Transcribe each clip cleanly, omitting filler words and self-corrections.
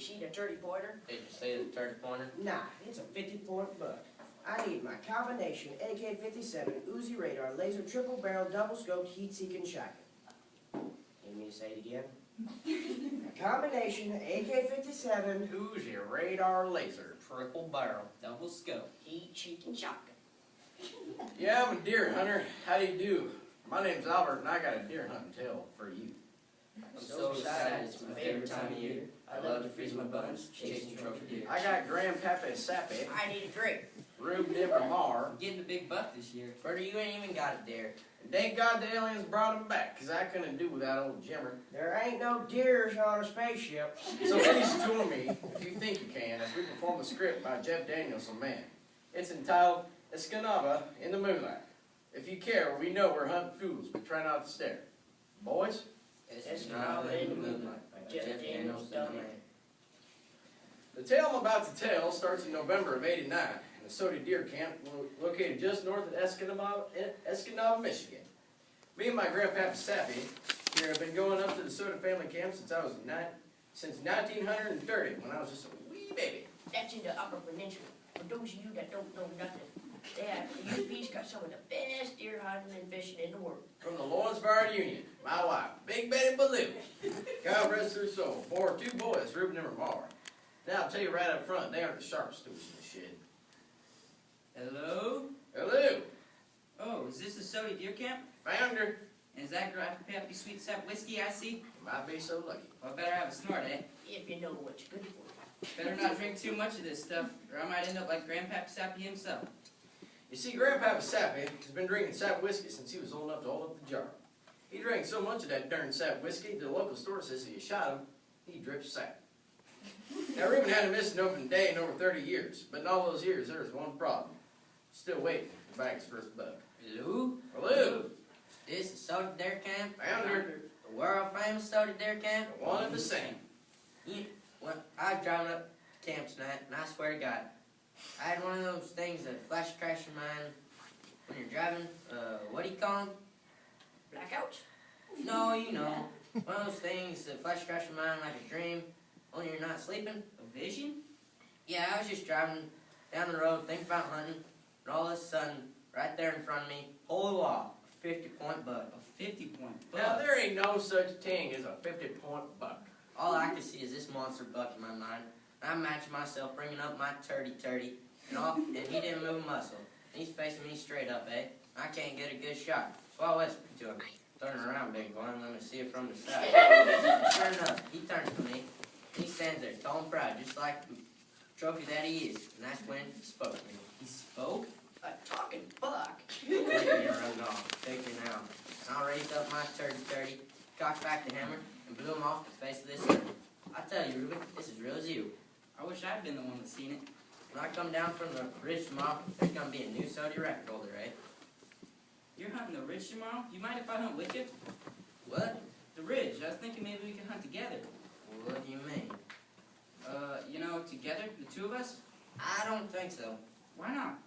see the 30-pointer? Did you say the 30-pointer? Nah, it's a 50-point buck. I need my combination AK-57 Uzi radar laser triple barrel double scoped heat seeking shotgun. Need me to say it again? A combination AK-57 Uzi radar laser triple barrel double scope heat seeking shotgun. Yeah, I'm a deer hunter. How do you do? My name's Albert, and I got a deer hunting tale for you. I'm so excited. It's my favorite time of year. I love to freeze my buns, chasing trophy deer. I got Grandpappy Sappy, I need a drink. Rube Never Mar. I'm getting a big buck this year. Brother, you ain't even got it there. And thank God the aliens brought him back, 'cause I couldn't do without old Jimmer. There ain't no deers on a spaceship. So please join me, if you think you can, as we perform the script by Jeff Daniels on Man. It's entitled Escanaba in the Moonlight. If you care, we know we're hunting fools, but try not to stare. Boys? It's not in the moonlight by Jeff Daniels, the man. The tale I'm about to tell starts in November of '89 in the Sody Deer Camp located just north of Escanaba, Michigan. Me and my grandpappy Sappy here have been going up to the Soda family camp since 1930, when I was just a wee baby. That's in the Upper Peninsula. For those of you that don't know nothing, the UP's got some of the best deer hunting and fishing in the world. From the Lawrence Fire Union, my wife, Big Betty Ballou. God rest her soul. Bore 2 boys, Reuben and Ramar. Now I'll tell you right up front, they aren't the sharpest tools in the shed. Hello? Hello, Oh, is this the Sody Deer Camp? founder. And is that Grandpappy Sweet Sap Whiskey I see? You might be so lucky. Well, I better have a snort, eh? If you know what you're good for. Better not drink too much of this stuff, or I might end up like Grandpappy Sappy himself. You see, Grandpappy Sappy has been drinking sap whiskey since he was old enough to hold up the jar. He drank so much of that darn sap whiskey, the local store says if you shot him, he dripped sap. Now, Reuben hadn't missed an open day in over 30 years, but in all those years, there was one problem. Still waiting to bag his first buck. Hello? Hello, This is Sody Deer Camp? founder, The world famous Sody Deer Camp? the one and the same. Well, I was driving up camp tonight, and I swear to God, I had one of those things that flash crash your mind when you're driving. What do you call them? Blackouts? No, you know. One of those things that flash crash your mind like a dream, only you're not sleeping. A vision? Yeah, I was just driving down the road, thinking about hunting, and all of a sudden, right there in front of me, holy wall, a 50-point buck. A 50-point buck. Now, there ain't no such thing as a 50-point buck. All I can see is this monster buck in my mind. I'm matching myself, bringing up my turdy, and he didn't move a muscle. And he's facing me straight up, eh? I can't get a good shot. So I whispered to him, "Turn around, big boy, and let me see it from the side." And sure enough, he turns to me, and he stands there tall and proud, just like the trophy that he is. And that's when he spoke to me. He spoke? A talking buck. Take me around off, take me now. And I raised up my turdy, cocked back the hammer, and blew him off the face of this earth. I tell you, Reuben, this is real as you. I wish I'd been the one that seen it. When I come down from the ridge tomorrow, there's gonna be a new Sody record holder, eh? You're hunting the ridge tomorrow? You mind if I hunt with you? What? The ridge. I was thinking maybe we could hunt together. What do you mean? You know, together, the 2 of us? I don't think so. Why not?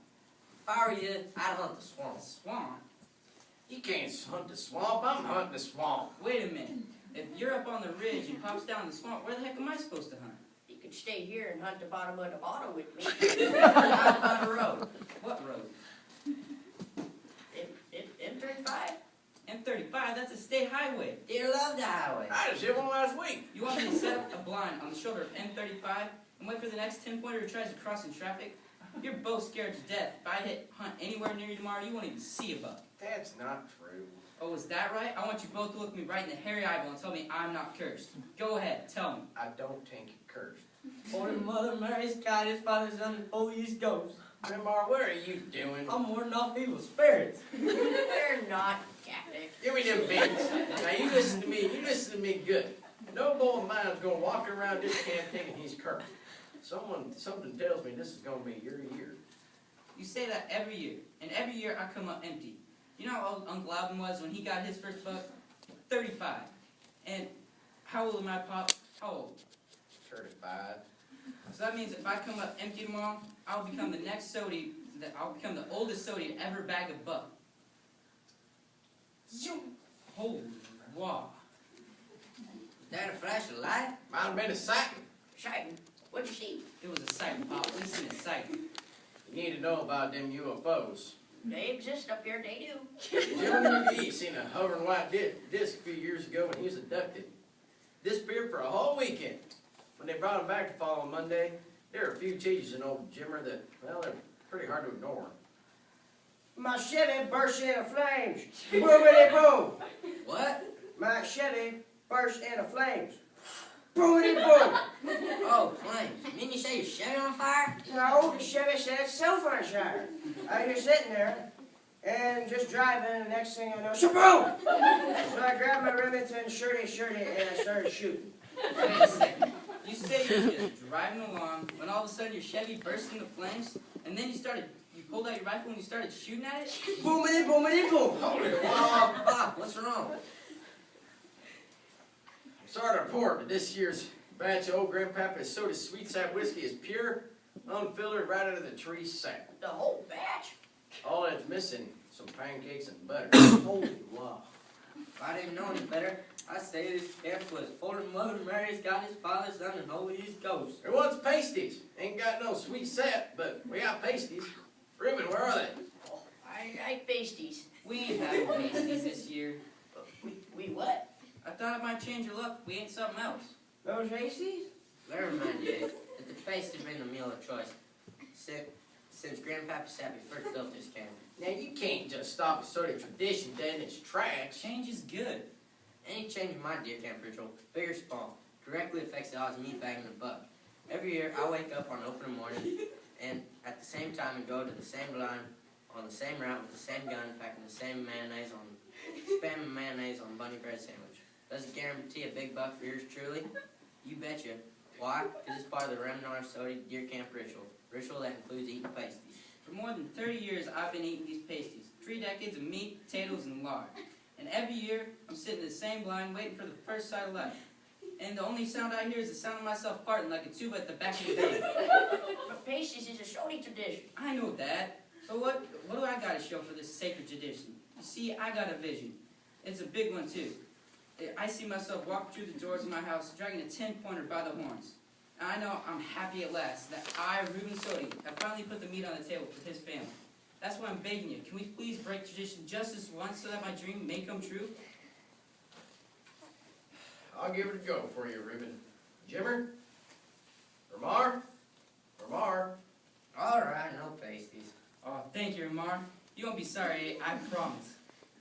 If I were you, I'd hunt the swamp. Swamp? You can't hunt the swamp, I'm hunting the swamp. Wait a minute. If you're up on the ridge and pops down the swamp, where the heck am I supposed to hunt? You could stay here and hunt the bottom of the bottle with me. How about a road? What road? M35? M35, that's a state highway. Deer love the highway. I just hit one last week. You want me to set up a blind on the shoulder of M35 and wait for the next 10-pointer who tries to cross in traffic? You're both scared to death. If I hunt anywhere near you tomorrow, you won't even see a buck. That's not true. Oh, is that right? I want you both to look me right in the hairy eyeball and tell me I'm not cursed. Go ahead, tell me. I don't think you're cursed. Holy Mother Mary's God, His Father, Son, and Holy Ghost. Grandma, what are you doing? I'm warding off evil spirits. They're not Catholic. Give me them beans. Now you listen to me good. No boy of mine's gonna walk around this camp thinking he's cursed. Something tells me this is gonna be your year. You say that every year, and every year I come up empty. You know how old Uncle Alvin was when he got his first buck? 35. And how old am I, Pop? How old? 35. So that means if I come up empty tomorrow, I'll become the next Sody, I'll become the oldest Sody to ever bag a buck. Holy wow. Is that a flash of light? Might have been a sighting. Sighting? What'd you see? It was a sight, Pop. We seen a sight. You need to know about them UFOs. They exist up here, they do. Jimmy McGee seen a hovering white disc a few years ago when he was abducted. Disappeared for a whole weekend. When they brought him back the following Monday, there were a few changes in old Jimmer that, well, they're pretty hard to ignore. My Chevy burst into flames. Boomity boom. What? My Chevy burst into flames. Boomity boom. Oh, flames. You mean you say your Chevy on fire? No, the Chevy set itself on fire. I was sitting there and just driving, and the next thing I know, shaboom! So I grabbed my Remington shirty, and I started shooting. Wait a second. You say you were just driving along when all of a sudden your Chevy burst into flames, and then you pulled out your rifle and you started shooting at it? Boomity boomity boom. Hold it, Oh, Bob, what's wrong? I'm sorry to report, but this year's batch of old Grandpapa's soda sweet sap whiskey is pure, unfiltered, right out of the tree sap. The whole batch? All that's missing, some pancakes and butter. Holy wow. If I didn't know any better, I'd say this camp was for the Mother Mary's got his Father, Son, and Holy Ghost. There was pasties. Ain't got no sweet sap, but we got pasties. Reuben, where are they? Oh, I like pasties. We ain't having pasties this year. We what? I thought it might change your luck if we ate something else. Those pasties? Never mind, Jay, that the pasties been the meal of choice since Grandpapa Sappy first built this camp. Now, you can't just stop a sort of tradition dead in its tracks. Change is good. Any change in my deer camp ritual, big or small, directly affects the odds of me bagging a buck. Every year, I wake up on opening morning and at the same time and go to the same line on the same route with the same gun, packing the same spamming mayonnaise on bunny bread sandwich. Does it guarantee a big buck for yours truly? You betcha. Why? Because it's part of the Remnar Sodi deer camp ritual that includes eating pasties. For more than 30 years, I've been eating these pasties. 3 decades of meat, potatoes, and lard. And every year, I'm sitting in the same line waiting for the first sight of life. And the only sound I hear is the sound of myself farting like a tuba at the back of the day. But pasties is a Sodi tradition. I know that. But what do I got to show for this sacred tradition? You see, I got a vision. It's a big one, too. I see myself walk through the doors of my house, dragging a 10-pointer by the horns. And I know I'm happy at last that I, Reuben Sodi, have finally put the meat on the table for his family. That's why I'm begging you. Can we please break tradition just this once so that my dream may come true? I'll give it a go for you, Reuben. Jimmer? Ramar? All right, no pasties. Oh, thank you, Amar. You won't be sorry, I promise.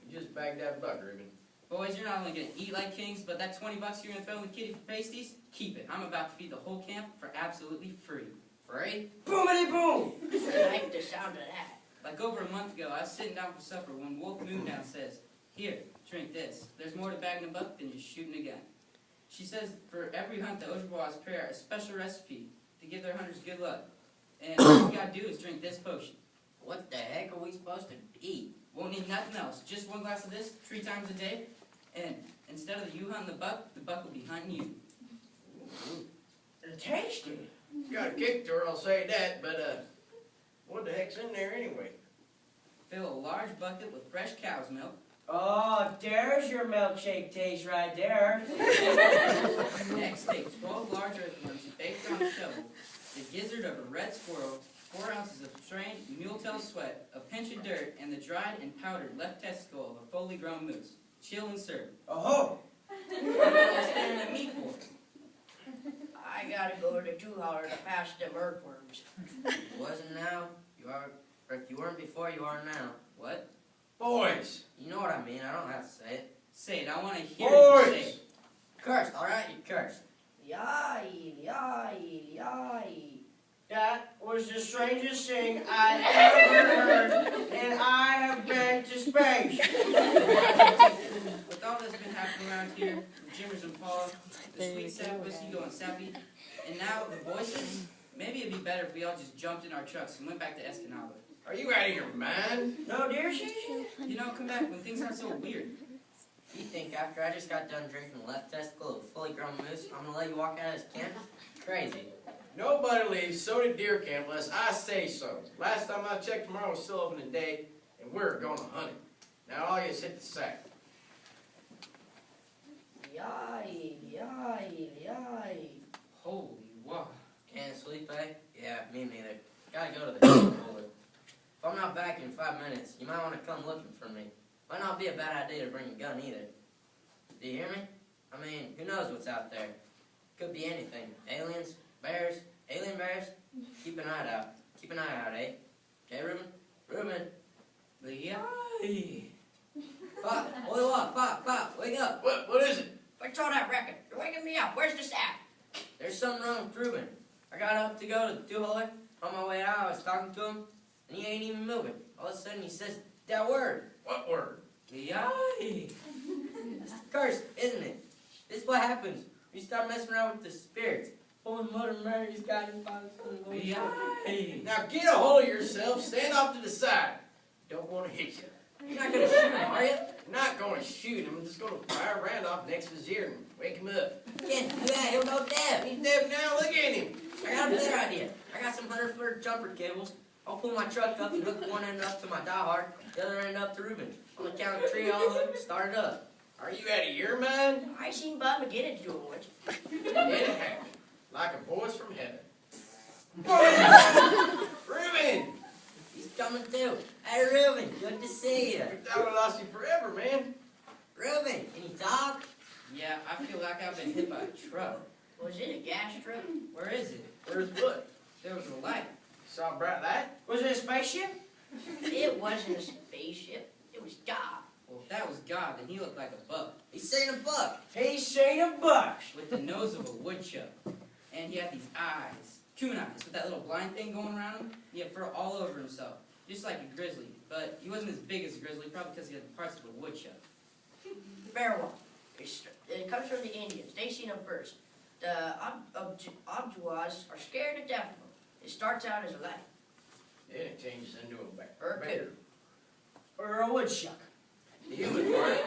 You just bagged that buck, Reuben. Boys, you're not only going to eat like kings, but that 20 bucks you're going to throw in the kitty for pasties, keep it. I'm about to feed the whole camp for absolutely free. Free? Boomity boom. I like the sound of that. Like over a month ago, I was sitting down for supper when Wolf Moondown says, "Here, drink this. There's more to bagging a buck than just shooting a gun." She says for every hunt, the Ojibwas prepare a special recipe to give their hunters good luck. And all you gotta do is drink this potion. What the heck are we supposed to eat? Won't need nothing else. Just 1 glass of this 3 times a day. And instead of you hunting the buck will be hunting you. It's tasty. Got a kick to her, I'll say that, but, what the heck's in there anyway? Fill a large bucket with fresh cow's milk. Oh, there's your milkshake taste right there. Next, take 12 large earthworms baked on a shovel, the gizzard of a red squirrel, 4 ounces of strained mule-tail sweat, a pinch of dirt, and the dried and powdered left testicle of a fully grown moose. Chill and serve. Oh. What are you staring at me for? I gotta go to the 2-holler to pass them earthworms. Wasn't now, you are, or if you weren't before, you are now. What? Boys! You know what I mean, I don't have to say it. Say it. I want to hear you say Boys! it. Cursed, alright, you cursed. That was the strangest thing I ever heard, and I have been to space. With all that's been happening around here, the Jimmers and Paul, the sweet sap whiskey going sappy, and now the voices, maybe it'd be better if we all just jumped in our trucks and went back to Escanaba. Are you out of your mind? No deer season? You know, come back when things aren't so weird. You think after I just got done drinking the left testicle of a fully grown moose, I'm gonna let you walk out of this camp? Crazy. Nobody leaves Soda Deer Camp unless I say so. Last time I checked, tomorrow was still open today, and we're going to hunt it. Now all you just hit the sack. Holy wow. go to the gun cooler. If I'm not back in 5 minutes, you might want to come looking for me. Might not be a bad idea to bring a gun either. Do you hear me? I mean, who knows what's out there? Could be anything. Aliens, bears, alien bears. Keep an eye out. Keep an eye out, eh? Okay, Reuben? Reuben! Yay! Pop! Oil up! Pop! Wake up! What is it? What's all that racket? You're waking me up. Where's the sap? There's something wrong with Reuben. I got up to go to the two-holer. On my way out, I was talking to him, and he ain't even moving. All of a sudden, he says that word. What word? Yay! It's a curse, isn't it? This is what happens when you start messing around with the spirits. Holy Mother Mary's guiding Father, Son, and Holy Spirit. Yay! Now get a hold of yourself, stand off to the side. Don't want to hit you. You're not gonna shoot him, are you? I'm not going to shoot him, I'm just going to fire Randolph next vizier and wake him up. You can't do that. He'll go deaf. He's dead now, look at him. I got a better idea. I got some 100-foot jumper cables. I'll pull my truck up and hook one end up to my diehard, the other end up to Reuben. On the count of three, I'll hook, start it up. Are you out of your mind? I seen Bob McGinnis do it once. It happened, like a voice from heaven. Reuben! He's coming too. Hey, Reuben, good to see you. I thought I lost you forever, man. Reuben, can you talk? Yeah, I feel like I've been hit by a truck. Was it a gas truck? Where is it? Where's what? There was a light. Saw a bright light? Was it a spaceship? It wasn't a spaceship. It was God. Well, if that was God, then he looked like a buck He's saying a buck. He's seen a buck. with the nose of a woodchuck. And he had these eyes, coon eyes, with that little blind thing going around him. He had fur all over himself, just like a grizzly. But he wasn't as big as a grizzly, probably because he had the parts of a woodchuck. Bear one. It comes from the Indians. They seen them first. The Objuas are scared to death of them. It starts out as a light. Then it changes into a bear. Or a coon. Or a woodchuck. The human part,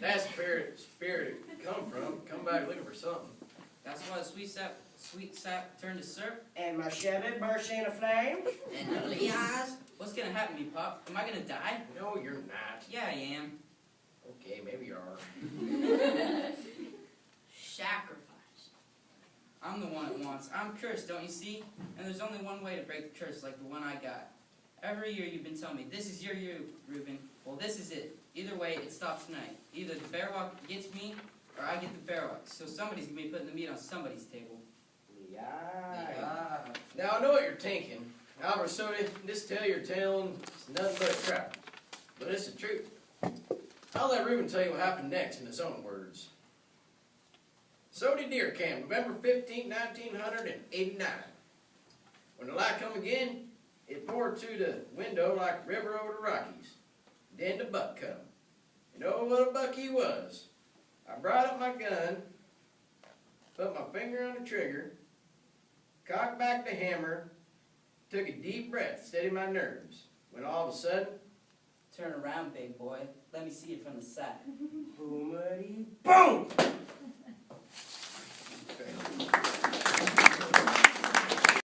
that spirit come from, come back looking for something. That's why the sweet sap turned to syrup. And my Chevy burst into flame. And the Lehighs. What's gonna happen to me, Pop? Am I gonna die? No, you're not. Yeah, I am. Okay, maybe you are. Sacrifice. I'm the one it wants. I'm cursed, don't you see? And there's only one way to break the curse, like the one I got. Every year you've been telling me, this is your year, Reuben. Well, this is it. Either way, it stops tonight. Either the bear walk gets me, or I get the bear walk. So somebody's gonna be putting the meat on somebody's table. Yeah. Now I know what you're thinking. Albert Soda, this tale you're telling is nothing but crap. But it's the truth. I'll let Reuben tell you what happened next in his own words. Sody Deer Camp, November 15, 1989. When the light come again, it poured through the window like a river over the Rockies. Then the buck come. You know what a buck he was. I brought up my gun, put my finger on the trigger, cocked back the hammer, took a deep breath, steadied my nerves. When all of a sudden, Turn around, big boy. Let me see it from the side. Boomity boom!